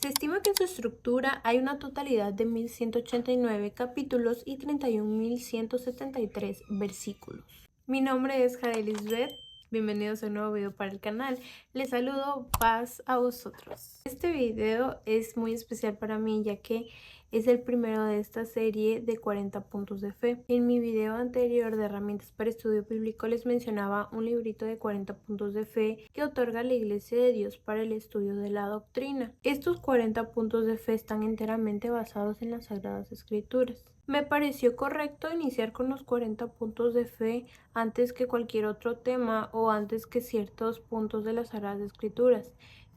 Se estima que en su estructura hay una totalidad de 1189 capítulos y 31.173 versículos. Mi nombre es Jarelis Red. Bienvenidos a un nuevo video para el canal. Les saludo, paz a vosotros. Este video es muy especial para mí ya que es el primero de esta serie de 40 puntos de fe. En mi video anterior de herramientas para estudio bíblico les mencionaba un librito de 40 puntos de fe que otorga la Iglesia de Dios para el estudio de la doctrina. Estos 40 puntos de fe están enteramente basados en las Sagradas Escrituras. Me pareció correcto iniciar con los 40 puntos de fe antes que cualquier otro tema o antes que ciertos puntos de las Sagradas Escrituras,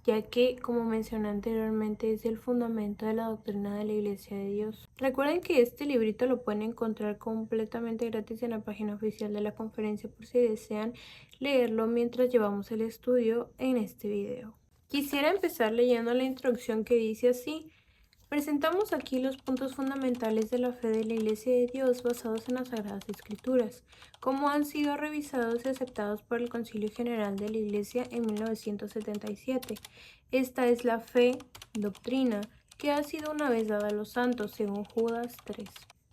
ya que, como mencioné anteriormente, es el fundamento de la doctrina de la Iglesia de Dios. Recuerden que este librito lo pueden encontrar completamente gratis en la página oficial de la conferencia por si desean leerlo mientras llevamos el estudio en este video. Quisiera empezar leyendo la introducción que dice así: presentamos aquí los puntos fundamentales de la fe de la Iglesia de Dios basados en las Sagradas Escrituras, como han sido revisados y aceptados por el Concilio General de la Iglesia en 1977. Esta es la fe, doctrina, que ha sido una vez dada a los santos, según Judas 3.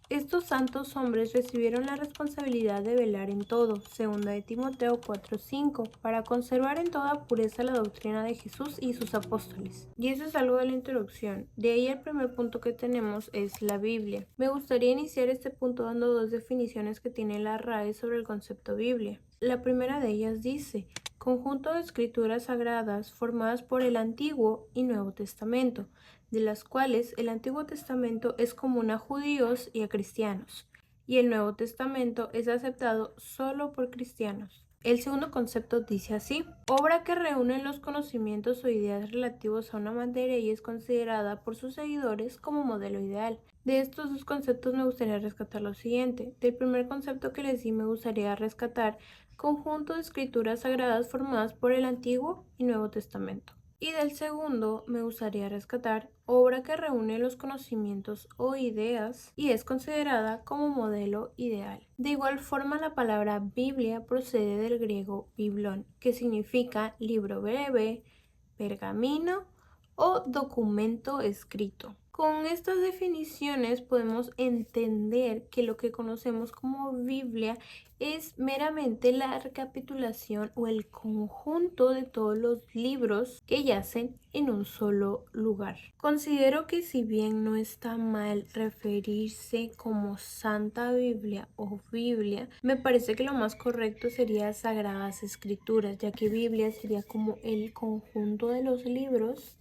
Estos santos hombres recibieron la responsabilidad de velar en todo, según de Timoteo 4:5, para conservar en toda pureza la doctrina de Jesús y sus apóstoles. Y eso es algo de la introducción. De ahí el primer punto que tenemos es la Biblia. Me gustaría iniciar este punto dando dos definiciones que tiene la RAE sobre el concepto Biblia. La primera de ellas dice: conjunto de escrituras sagradas formadas por el Antiguo y Nuevo Testamento, de las cuales el Antiguo Testamento es común a judíos y a cristianos, y el Nuevo Testamento es aceptado solo por cristianos. El segundo concepto dice así: obra que reúne los conocimientos o ideas relativos a una materia y es considerada por sus seguidores como modelo ideal. De estos dos conceptos me gustaría rescatar lo siguiente. Del primer concepto que les di me gustaría rescatar conjunto de escrituras sagradas formadas por el Antiguo y Nuevo Testamento. Y del segundo me gustaría rescatar obra que reúne los conocimientos o ideas y es considerada como modelo ideal. De igual forma, la palabra Biblia procede del griego biblón, que significa libro breve, pergamino o documento escrito. Con estas definiciones podemos entender que lo que conocemos como Biblia es meramente la recapitulación o el conjunto de todos los libros que yacen en un solo lugar. Considero que si bien no está mal referirse como Santa Biblia o Biblia, me parece que lo más correcto sería Sagradas Escrituras, ya que Biblia sería como el conjunto de los libros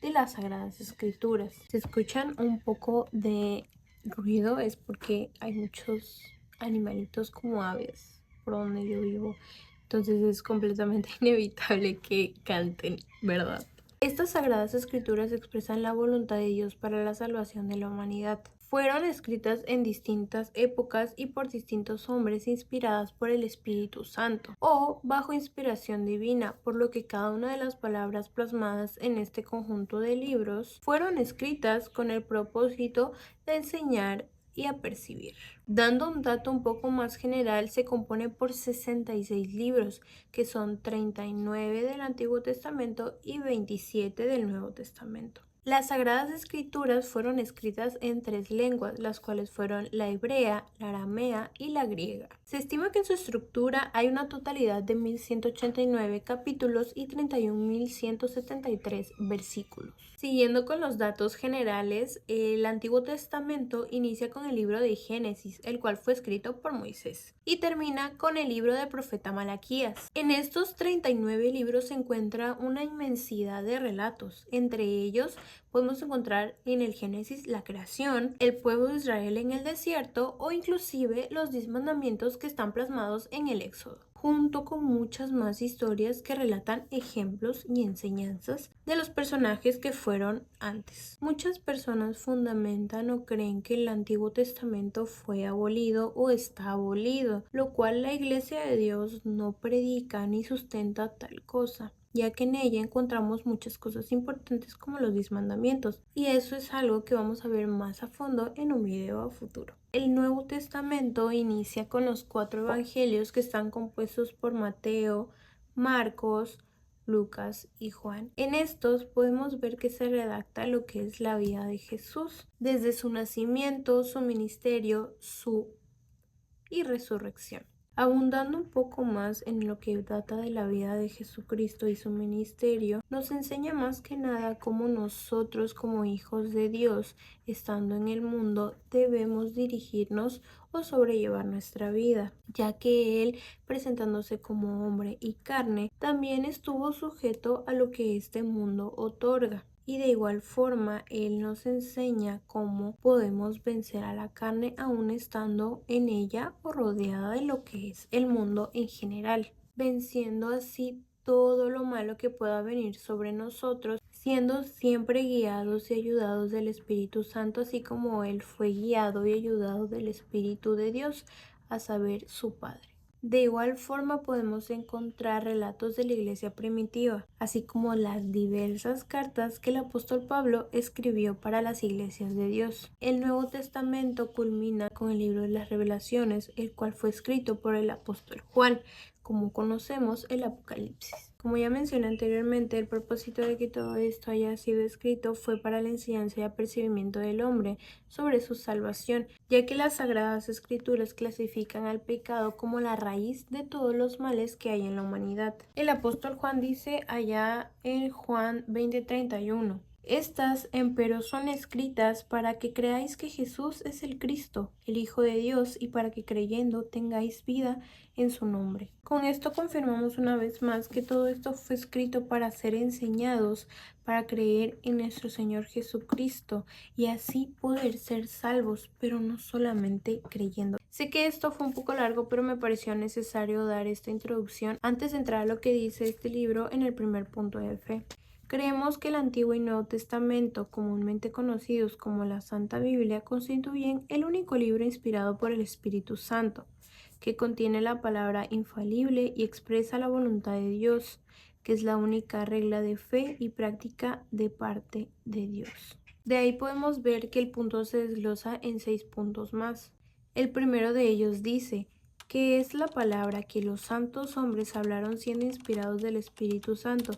de las Sagradas Escrituras. Si escuchan un poco de ruido es porque hay muchos animalitos como aves por donde yo vivo, entonces es completamente inevitable que canten, ¿verdad? Estas Sagradas Escrituras expresan la voluntad de Dios para la salvación de la humanidad. Fueron escritas en distintas épocas y por distintos hombres inspiradas por el Espíritu Santo o bajo inspiración divina, por lo que cada una de las palabras plasmadas en este conjunto de libros fueron escritas con el propósito de enseñar y apercibir. Dando un dato un poco más general, se compone por 66 libros, que son 39 del Antiguo Testamento y 27 del Nuevo Testamento. Las Sagradas Escrituras fueron escritas en 3 lenguas, las cuales fueron la hebrea, la aramea y la griega. Se estima que en su estructura hay una totalidad de 1189 capítulos y 31.173 versículos. Siguiendo con los datos generales, el Antiguo Testamento inicia con el libro de Génesis, el cual fue escrito por Moisés, y termina con el libro del profeta Malaquías. En estos 39 libros se encuentra una inmensidad de relatos. Entre ellos podemos encontrar en el Génesis la creación, el pueblo de Israel en el desierto o inclusive los 10 mandamientos que están plasmados en el Éxodo, junto con muchas más historias que relatan ejemplos y enseñanzas de los personajes que fueron antes. Muchas personas fundamentan o creen que el Antiguo Testamento fue abolido o está abolido, lo cual la Iglesia de Dios no predica ni sustenta tal cosa, ya que en ella encontramos muchas cosas importantes como los 10 mandamientos, y eso es algo que vamos a ver más a fondo en un video a futuro. El Nuevo Testamento inicia con los 4 evangelios que están compuestos por Mateo, Marcos, Lucas y Juan. En estos podemos ver que se redacta lo que es la vida de Jesús, desde su nacimiento, su ministerio, y resurrección. Abundando un poco más en lo que data de la vida de Jesucristo y su ministerio, nos enseña más que nada cómo nosotros como hijos de Dios, estando en el mundo, debemos dirigirnos o sobrellevar nuestra vida, ya que Él, presentándose como hombre y carne, también estuvo sujeto a lo que este mundo otorga. Y de igual forma, Él nos enseña cómo podemos vencer a la carne aún estando en ella o rodeada de lo que es el mundo en general, venciendo así todo lo malo que pueda venir sobre nosotros, siendo siempre guiados y ayudados del Espíritu Santo, así como Él fue guiado y ayudado del Espíritu de Dios, a saber, su Padre. De igual forma podemos encontrar relatos de la iglesia primitiva, así como las diversas cartas que el apóstol Pablo escribió para las iglesias de Dios. El Nuevo Testamento culmina con el libro de las Revelaciones, el cual fue escrito por el apóstol Juan, como conocemos el Apocalipsis. Como ya mencioné anteriormente, el propósito de que todo esto haya sido escrito fue para la enseñanza y apercibimiento del hombre sobre su salvación, ya que las Sagradas Escrituras clasifican al pecado como la raíz de todos los males que hay en la humanidad. El apóstol Juan dice allá en Juan 20:31: estas, empero, son escritas para que creáis que Jesús es el Cristo, el Hijo de Dios, y para que creyendo tengáis vida en su nombre. Con esto confirmamos una vez más que todo esto fue escrito para ser enseñados, para creer en nuestro Señor Jesucristo y así poder ser salvos, pero no solamente creyendo. Sé que esto fue un poco largo, pero me pareció necesario dar esta introducción antes de entrar a lo que dice este libro en el primer punto de fe. Creemos que el Antiguo y Nuevo Testamento, comúnmente conocidos como la Santa Biblia, constituyen el único libro inspirado por el Espíritu Santo, que contiene la palabra infalible y expresa la voluntad de Dios, que es la única regla de fe y práctica de parte de Dios. De ahí podemos ver que el punto se desglosa en 6 puntos más. El primero de ellos dice que es la palabra que los santos hombres hablaron siendo inspirados del Espíritu Santo,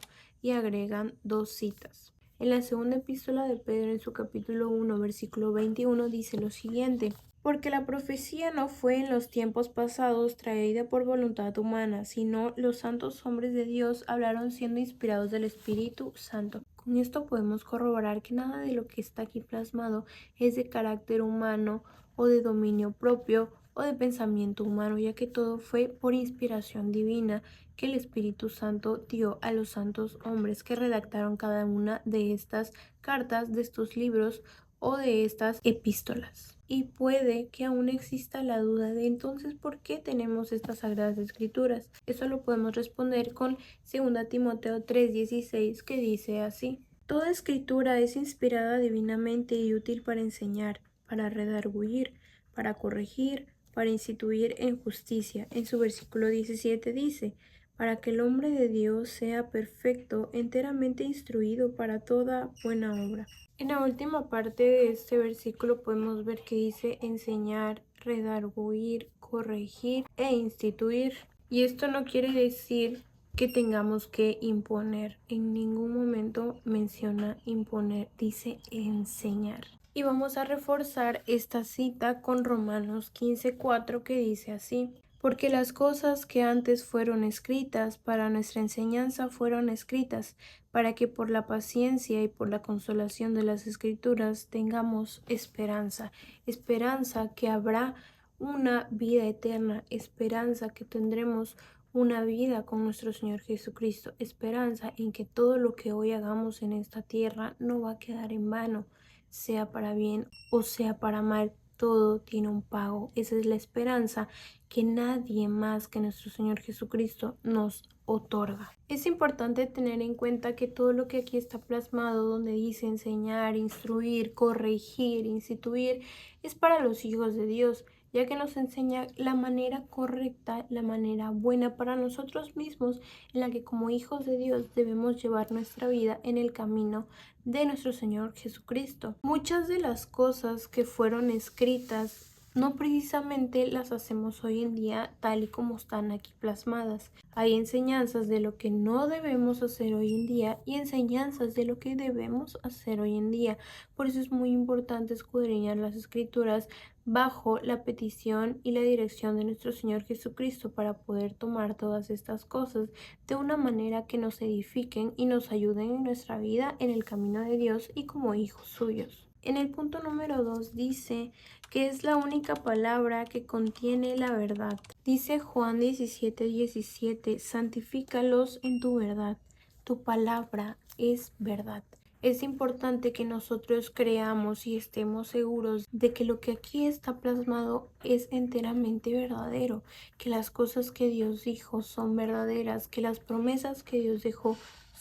y agregan 2 citas. En la segunda epístola de Pedro, en su capítulo 1, versículo 21, dice lo siguiente: porque la profecía no fue en los tiempos pasados traída por voluntad humana, sino los santos hombres de Dios hablaron siendo inspirados del Espíritu Santo. Con esto podemos corroborar que nada de lo que está aquí plasmado es de carácter humano o de dominio propio o de pensamiento humano, ya que todo fue por inspiración divina que el Espíritu Santo dio a los santos hombres que redactaron cada una de estas cartas, de estos libros o de estas epístolas. Y puede que aún exista la duda de entonces ¿por qué tenemos estas Sagradas Escrituras? Eso lo podemos responder con 2 Timoteo 3:16, que dice así: toda escritura es inspirada divinamente y útil para enseñar, para redarguir, para corregir, para instituir en justicia. En su versículo 17 dice: para que el hombre de Dios sea perfecto, enteramente instruido para toda buena obra. En la última parte de este versículo podemos ver que dice enseñar, redarguir, corregir e instituir. Y esto no quiere decir que tengamos que imponer. En ningún momento menciona imponer, dice enseñar. Y vamos a reforzar esta cita con Romanos 15:4, que dice así: porque las cosas que antes fueron escritas para nuestra enseñanza fueron escritas, para que por la paciencia y por la consolación de las Escrituras tengamos esperanza. Esperanza que habrá una vida eterna, esperanza que tendremos una vida con nuestro Señor Jesucristo, esperanza en que todo lo que hoy hagamos en esta tierra no va a quedar en vano, sea para bien o sea para mal. Todo tiene un pago. Esa es la esperanza que nadie más que nuestro Señor Jesucristo nos otorga. Es importante tener en cuenta que todo lo que aquí está plasmado, donde dice enseñar, instruir, corregir, instituir, es para los hijos de Dios, ya que nos enseña la manera correcta, la manera buena para nosotros mismos, en la que como hijos de Dios debemos llevar nuestra vida en el camino de nuestro Señor Jesucristo. Muchas de las cosas que fueron escritas no precisamente las hacemos hoy en día tal y como están aquí plasmadas. Hay enseñanzas de lo que no debemos hacer hoy en día y enseñanzas de lo que debemos hacer hoy en día. Por eso es muy importante escudriñar las escrituras bajo la petición y la dirección de nuestro Señor Jesucristo para poder tomar todas estas cosas de una manera que nos edifiquen y nos ayuden en nuestra vida en el camino de Dios y como hijos suyos. En el punto número 2 dice que es la única palabra que contiene la verdad. Dice Juan 17:17, santifícalos en tu verdad, tu palabra es verdad. Es importante que nosotros creamos y estemos seguros de que lo que aquí está plasmado es enteramente verdadero, que las cosas que Dios dijo son verdaderas, que las promesas que Dios dejó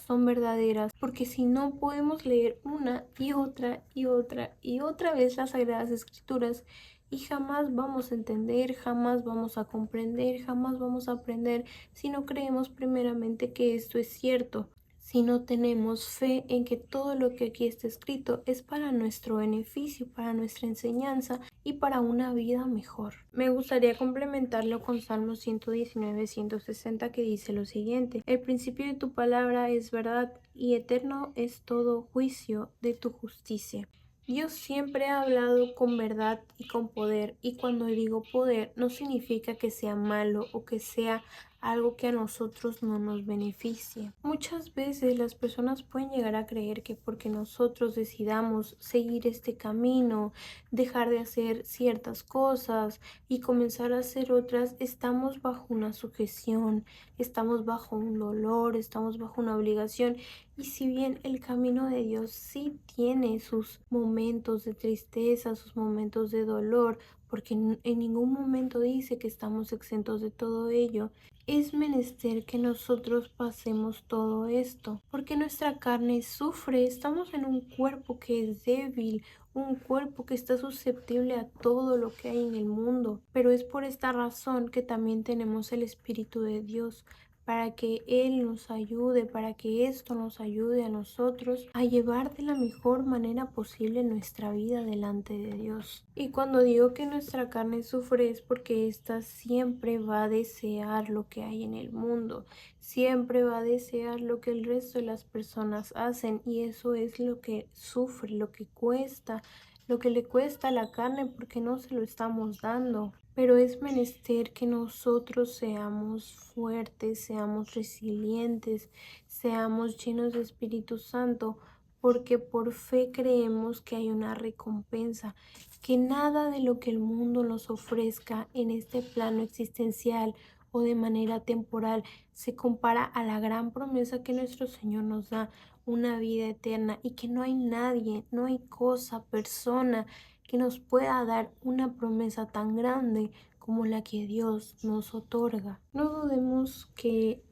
son verdaderas, porque si no podemos leer una y otra y otra y otra vez las Sagradas Escrituras y jamás vamos a entender, jamás vamos a comprender, jamás vamos a aprender si no creemos primeramente que esto es cierto. Si no tenemos fe en que todo lo que aquí está escrito es para nuestro beneficio, para nuestra enseñanza y para una vida mejor. Me gustaría complementarlo con Salmo 119-160 que dice lo siguiente: el principio de tu palabra es verdad y eterno es todo juicio de tu justicia. Dios siempre ha hablado con verdad y con poder, y cuando digo poder no significa que sea malo o que sea algo que a nosotros no nos beneficie. Muchas veces las personas pueden llegar a creer que porque nosotros decidamos seguir este camino, dejar de hacer ciertas cosas y comenzar a hacer otras, estamos bajo una sujeción, estamos bajo un dolor, estamos bajo una obligación. Y si bien el camino de Dios sí tiene sus momentos de tristeza, sus momentos de dolor, porque en ningún momento dice que estamos exentos de todo ello, es menester que nosotros pasemos todo esto, porque nuestra carne sufre, estamos en un cuerpo que es débil, un cuerpo que está susceptible a todo lo que hay en el mundo, pero es por esta razón que también tenemos el Espíritu de Dios, para que Él nos ayude, para que esto nos ayude a nosotros a llevar de la mejor manera posible nuestra vida delante de Dios. Y cuando digo que nuestra carne sufre es porque ésta siempre va a desear lo que hay en el mundo, siempre va a desear lo que el resto de las personas hacen, y eso es lo que sufre, lo que cuesta, lo que le cuesta a la carne porque no se lo estamos dando. Pero es menester que nosotros seamos fuertes, seamos resilientes, seamos llenos de Espíritu Santo, porque por fe creemos que hay una recompensa, que nada de lo que el mundo nos ofrezca en este plano existencial o de manera temporal se compara a la gran promesa que nuestro Señor nos da, una vida eterna, y que no hay nadie, no hay cosa, persona que nos pueda dar una promesa tan grande como la que Dios nos otorga. No dudemos que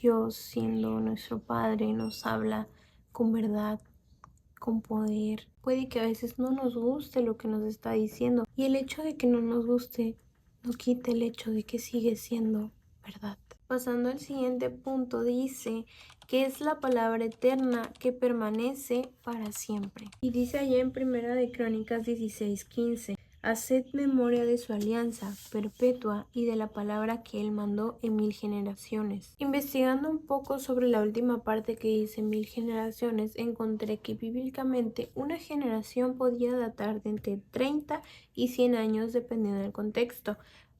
Dios, siendo nuestro Padre, nos habla con verdad, con poder. Puede que a veces no nos guste lo que nos está diciendo, y el hecho de que no nos guste no quita el hecho de que sigue siendo verdad. Pasando al siguiente punto, dice que es la palabra eterna que permanece para siempre. Y dice allá en Primera de Crónicas 16:15: haced memoria de su alianza perpetua y de la palabra que él mandó en 1000 generaciones. Investigando un poco sobre la última parte que dice 1000 generaciones, encontré que bíblicamente una generación podía datar de entre 30 y 100 años dependiendo del contexto.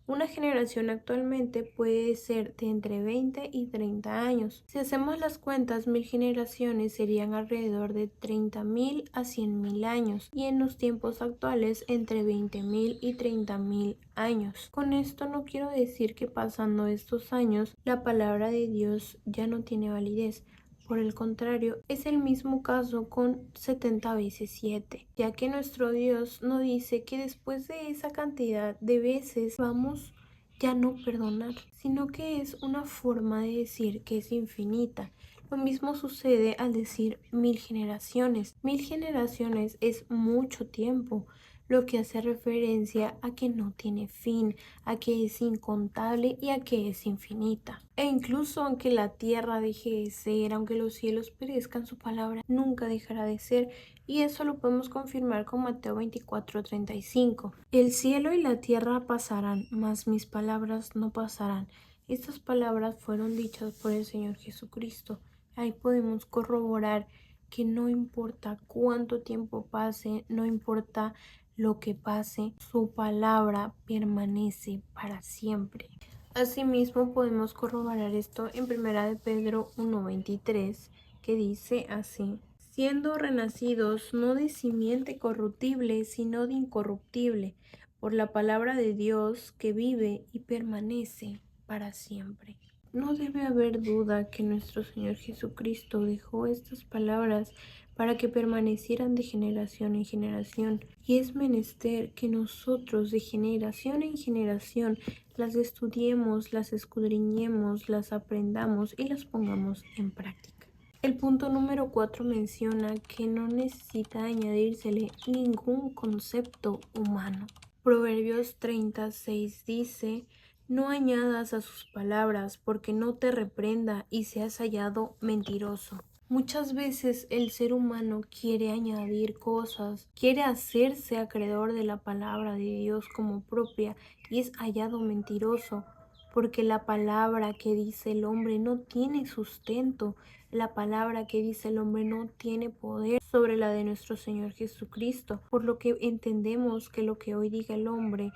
Una generación actualmente puede ser de entre 20 y 30 años. Si hacemos las cuentas, 1000 generaciones serían alrededor de 30.000 a 100.000 años, y en los tiempos actuales entre 20.000 y 30.000 años. Con esto no quiero decir que pasando estos años la palabra de Dios ya no tiene validez. Por el contrario, es el mismo caso con 70 veces 7, ya que nuestro Dios no dice que después de esa cantidad de veces vamos ya no perdonar, sino que es una forma de decir que es infinita. Lo mismo sucede al decir 1000 generaciones. 1000 generaciones es mucho tiempo, lo que hace referencia a que no tiene fin, a que es incontable y a que es infinita. E incluso aunque la tierra deje de ser, aunque los cielos perezcan, su palabra nunca dejará de ser. Y eso lo podemos confirmar con Mateo 24:35. El cielo y la tierra pasarán, mas mis palabras no pasarán. Estas palabras fueron dichas por el Señor Jesucristo. Ahí podemos corroborar que no importa cuánto tiempo pase, no importa lo que pase, su palabra permanece para siempre. Asimismo, podemos corroborar esto en 1 de Pedro 1:23, que dice así: siendo renacidos no de simiente corruptible, sino de incorruptible, por la palabra de Dios que vive y permanece para siempre. No debe haber duda que nuestro Señor Jesucristo dejó estas palabras para que permanecieran de generación en generación, y es menester que nosotros de generación en generación las estudiemos, las escudriñemos, las aprendamos y las pongamos en práctica. El punto número 4 menciona que no necesita añadírsele ningún concepto humano. Proverbios 36 dice: no añadas a sus palabras, porque no te reprenda y seas hallado mentiroso. Muchas veces el ser humano quiere añadir cosas, quiere hacerse acreedor de la palabra de Dios como propia y es hallado mentiroso, porque la palabra que dice el hombre no tiene sustento, la palabra que dice el hombre no tiene poder sobre la de nuestro Señor Jesucristo, por lo que entendemos que lo que hoy diga el hombre,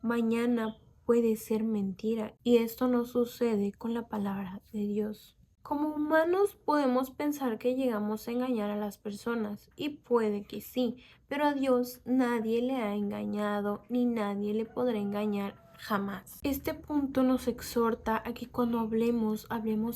mañana puede ser mentira, y esto no sucede con la palabra de Dios. Como humanos podemos pensar que llegamos a engañar a las personas, y puede que sí, pero a Dios nadie le ha engañado ni nadie le podrá engañar jamás. Este punto nos exhorta a que cuando hablemos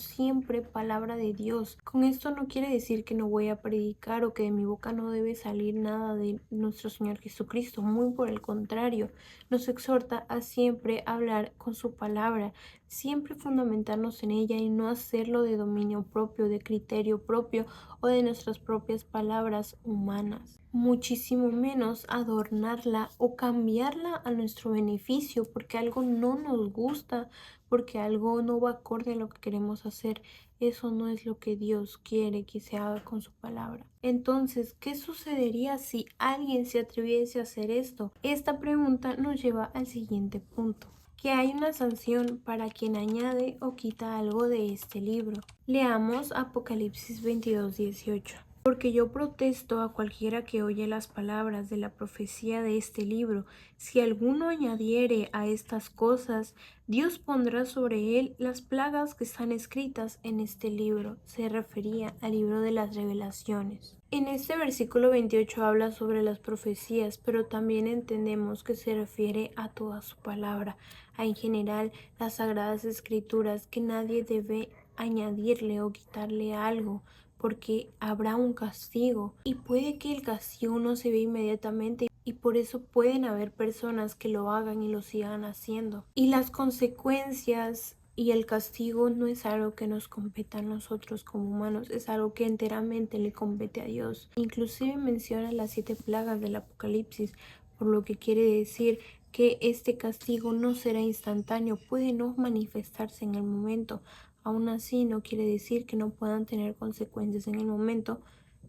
siempre palabra de Dios. Con esto no quiere decir que no voy a predicar o que de mi boca no debe salir nada de nuestro Señor Jesucristo. Muy por el contrario, nos exhorta a siempre hablar con su palabra, siempre fundamentarnos en ella y no hacerlo de dominio propio, de criterio propio o de nuestras propias palabras humanas. Muchísimo menos adornarla o cambiarla a nuestro beneficio porque algo no nos gusta, porque algo no va acorde a lo que queremos hacer. Eso no es lo que Dios quiere que se haga con su palabra. Entonces, ¿qué sucedería si alguien se atreviese a hacer esto? Esta pregunta nos lleva al siguiente punto: que hay una sanción para quien añade o quita algo de este libro. Leamos Apocalipsis 22:18. Porque yo protesto a cualquiera que oye las palabras de la profecía de este libro. Si alguno añadiere a estas cosas, Dios pondrá sobre él las plagas que están escritas en este libro. Se refería al libro de las revelaciones. En este versículo 28 habla sobre las profecías, pero también entendemos que se refiere a toda su palabra, a en general las sagradas escrituras, que nadie debe añadirle o quitarle algo, porque habrá un castigo y puede que el castigo no se vea inmediatamente, y por eso pueden haber personas que lo hagan y lo sigan haciendo. Y las consecuencias y el castigo no es algo que nos compete a nosotros como humanos, es algo que enteramente le compete a Dios. Inclusive menciona las 7 plagas del Apocalipsis, por lo que quiere decir que este castigo no será instantáneo, puede no manifestarse en el momento. Aún así, no quiere decir que no puedan tener consecuencias en el momento,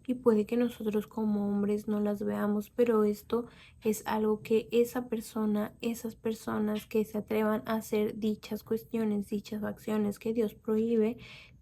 y puede que nosotros como hombres no las veamos, pero esto es algo que esa persona, esas personas que se atrevan a hacer dichas cuestiones, dichas acciones que Dios prohíbe,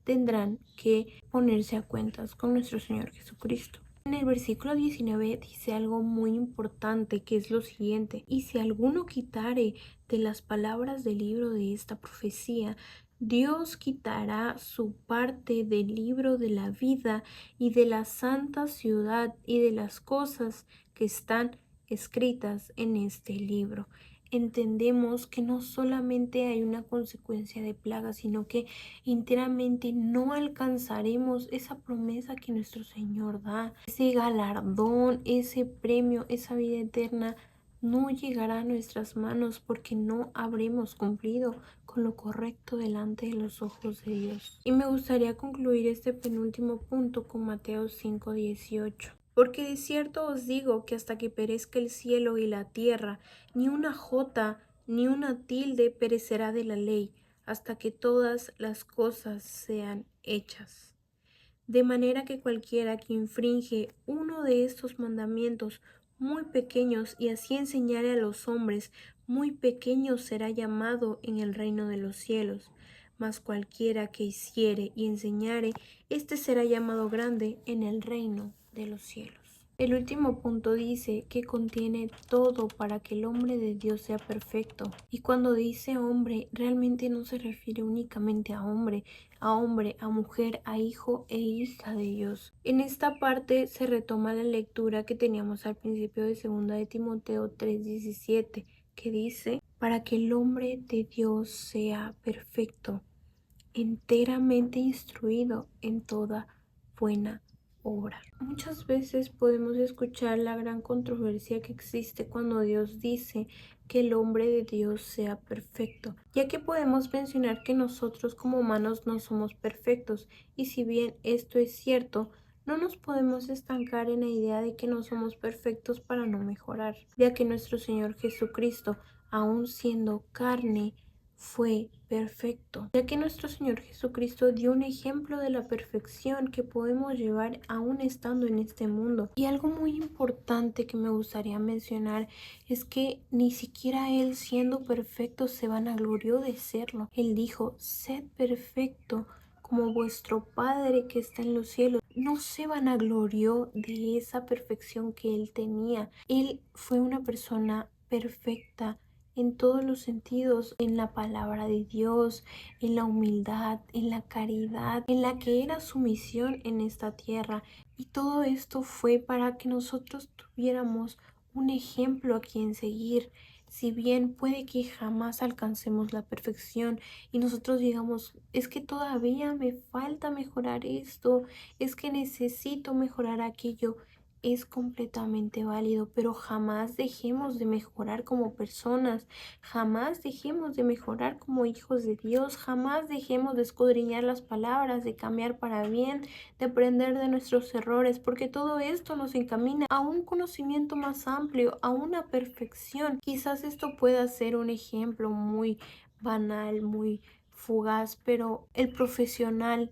tendrán que ponerse a cuentas con nuestro Señor Jesucristo. En el versículo 19 dice algo muy importante, que es lo siguiente: y si alguno quitare de las palabras del libro de esta profecía, Dios quitará su parte del libro de la vida y de la santa ciudad y de las cosas que están escritas en este libro. Entendemos que no solamente hay una consecuencia de plaga, sino que enteramente no alcanzaremos esa promesa que nuestro Señor da, ese galardón, ese premio, esa vida eterna. no llegará a nuestras manos porque no habremos cumplido con lo correcto delante de los ojos de Dios. Y me gustaría concluir este penúltimo punto con Mateo 5:18. Porque de cierto os digo que hasta que perezca el cielo y la tierra, ni una jota ni una tilde perecerá de la ley, hasta que todas las cosas sean hechas. De manera que cualquiera que infringe uno de estos mandamientos muy pequeños y así enseñare a los hombres, muy pequeño será llamado en el reino de los cielos. Mas cualquiera que hiciere y enseñare, éste será llamado grande en el reino de los cielos. El último punto dice que contiene todo para que el hombre de Dios sea perfecto. Y cuando dice hombre, realmente no se refiere únicamente a hombre, a mujer, a hijo e hija de Dios. En esta parte se retoma la lectura que teníamos al principio de 2 de Timoteo 3:17, que dice, para que el hombre de Dios sea perfecto, enteramente instruido en toda buena obra. Muchas veces podemos escuchar la gran controversia que existe cuando Dios dice que el hombre de Dios sea perfecto, ya que podemos mencionar que nosotros como humanos no somos perfectos, y si bien esto es cierto, no nos podemos estancar en la idea de que no somos perfectos para no mejorar, ya que nuestro Señor Jesucristo, aun siendo carne, fue perfecto, ya que nuestro Señor Jesucristo dio un ejemplo de la perfección que podemos llevar aún estando en este mundo. Y algo muy importante que me gustaría mencionar es que ni siquiera Él, siendo perfecto, se vanaglorió de serlo. Él dijo, sed perfecto como vuestro Padre que está en los cielos. No se vanaglorió de esa perfección que Él tenía. Él fue una persona perfecta en todos los sentidos, en la palabra de Dios, en la humildad, en la caridad, en la que era su misión en esta tierra. Y todo esto fue para que nosotros tuviéramos un ejemplo a quien seguir. Si bien puede que jamás alcancemos la perfección y nosotros digamos, es que todavía me falta mejorar esto, es que necesito mejorar aquello, es completamente válido, pero jamás dejemos de mejorar como personas, jamás dejemos de mejorar como hijos de Dios, jamás dejemos de escudriñar las palabras, de cambiar para bien, de aprender de nuestros errores, porque todo esto nos encamina a un conocimiento más amplio, a una perfección. Quizás esto pueda ser un ejemplo muy banal, muy fugaz, pero el profesional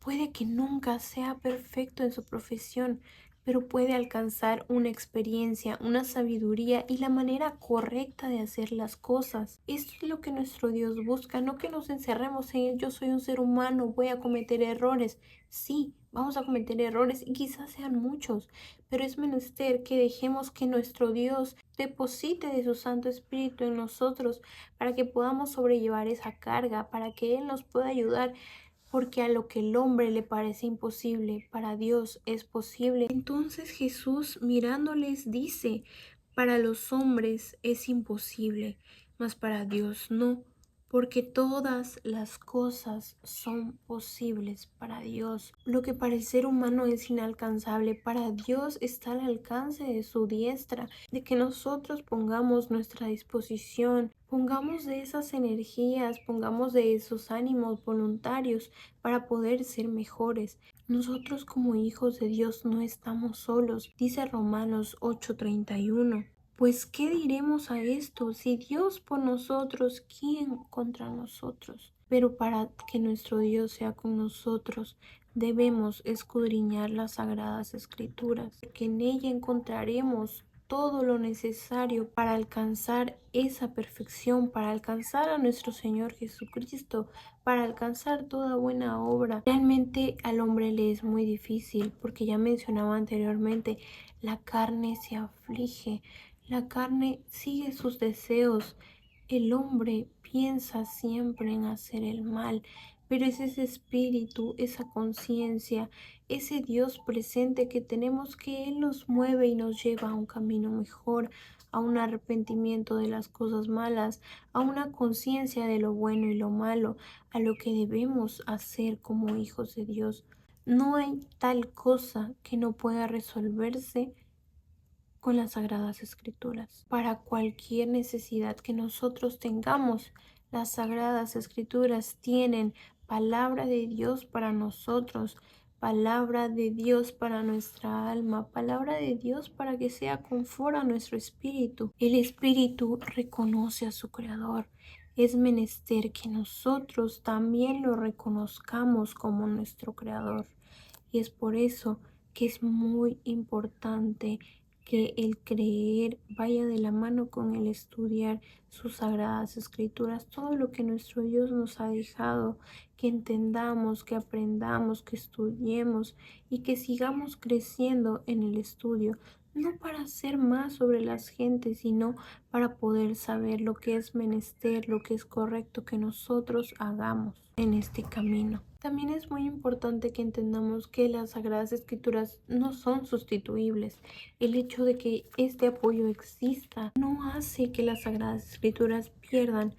puede que nunca sea perfecto en su profesión, pero puede alcanzar una experiencia, una sabiduría y la manera correcta de hacer las cosas. Esto es lo que nuestro Dios busca, no que nos encerremos en el yo soy un ser humano, voy a cometer errores. Sí, vamos a cometer errores y quizás sean muchos, pero es menester que dejemos que nuestro Dios deposite de su Santo Espíritu en nosotros para que podamos sobrellevar esa carga, para que Él nos pueda ayudar, porque a lo que el hombre le parece imposible, para Dios es posible. Entonces Jesús mirándoles dice, para los hombres es imposible, mas para Dios no, porque todas las cosas son posibles para Dios. Lo que para el ser humano es inalcanzable, para Dios está al alcance de su diestra, de que nosotros pongamos nuestra disposición, pongamos de esas energías, pongamos de esos ánimos voluntarios para poder ser mejores. Nosotros como hijos de Dios no estamos solos, dice Romanos 8:31. Pues, ¿qué diremos a esto? Si Dios por nosotros, ¿quién contra nosotros? Pero para que nuestro Dios sea con nosotros, debemos escudriñar las sagradas escrituras, que en ella encontraremos todo lo necesario para alcanzar esa perfección, para alcanzar a nuestro Señor Jesucristo, para alcanzar toda buena obra. Realmente al hombre le es muy difícil, porque ya mencionaba anteriormente, la carne se aflige, la carne sigue sus deseos, el hombre piensa siempre en hacer el mal, pero es ese espíritu, esa conciencia, ese Dios presente que tenemos, que Él nos mueve y nos lleva a un camino mejor, a un arrepentimiento de las cosas malas, a una conciencia de lo bueno y lo malo, a lo que debemos hacer como hijos de Dios. No hay tal cosa que no pueda resolverse con las Sagradas Escrituras. Para cualquier necesidad que nosotros tengamos, las Sagradas Escrituras tienen palabra de Dios para nosotros, palabra de Dios para nuestra alma, palabra de Dios para que sea confort a nuestro espíritu. El espíritu reconoce a su Creador. Es menester que nosotros también lo reconozcamos como nuestro Creador. Y es por eso que es muy importante que el creer vaya de la mano con el estudiar sus sagradas escrituras, todo lo que nuestro Dios nos ha dejado, que entendamos, que aprendamos, que estudiemos y que sigamos creciendo en el estudio, no para hacer más sobre las gentes, sino para poder saber lo que es menester, lo que es correcto que nosotros hagamos en este camino. También es muy importante que entendamos que las Sagradas Escrituras no son sustituibles. El hecho de que este apoyo exista no hace que las Sagradas Escrituras pierdan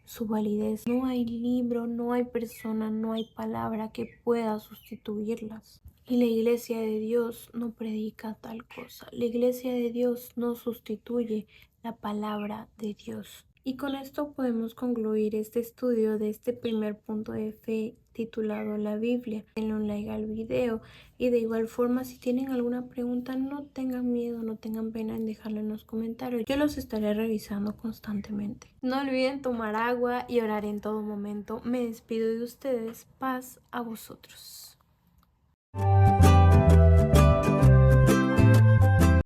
su validez. No hay libro, no hay persona, no hay palabra que pueda sustituirlas. Y la Iglesia de Dios no predica tal cosa. La Iglesia de Dios no sustituye la palabra de Dios. Y con esto podemos concluir este estudio de este primer punto de fe titulado La Biblia. Denle un like al video y de igual forma si tienen alguna pregunta no tengan miedo, no tengan pena en dejarlo en los comentarios. Yo los estaré revisando constantemente. No olviden tomar agua y orar en todo momento. Me despido de ustedes. Paz a vosotros.